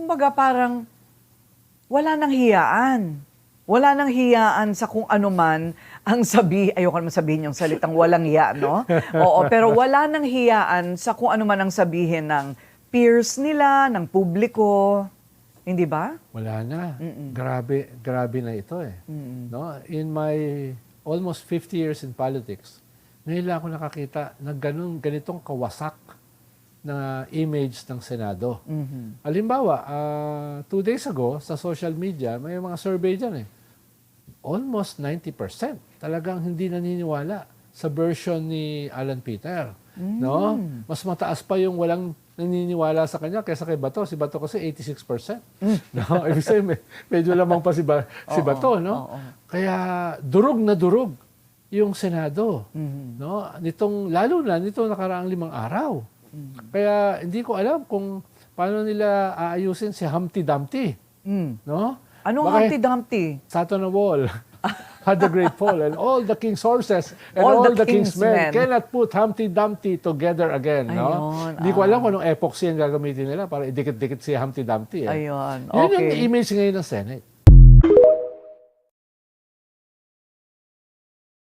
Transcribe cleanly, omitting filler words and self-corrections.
kumbaga parang wala nang hiyaan. Wala nang hiyaan sa kung ano man ang ayoko naman sabihin yung salitang walang hiya, no? Oo, pero wala nang hiyaan sa kung ano man ang sabihin ng peers nila, ng publiko. Hindi ba? Wala na. Grabe na ito eh. No? In my almost 50 years in politics, ngayon lang ako nakakita na ganitong kawasak na image ng Senado. Halimbawa, 2 days ago, sa social media, may mga survey dyan eh. Almost 90% talagang hindi naniniwala sa version ni Alan Peter. No? Mas mataas pa yung walang naniniwala sa kanya kaysa kay Bato. Si Bato kasi 86%. No? Ibig sabihin, medyo lamang pa si Bato. No? Kaya durog na durog yung Senado. No? Lalo na nitong nakaraang 5 araw. Kaya hindi ko alam kung paano nila aayusin si Humpty Dumpty. No? Anong Humpty Dumpty? Sat on a wall. Had the great fall, and all the king's horses and all the king's men cannot put Humpty Dumpty together again. No? Hindi ko alam kung anong epoxy ang gagamitin nila para idikit-dikit si Humpty Dumpty. Eh. Ayun, Yun okay. yung image ngayon ng Senate.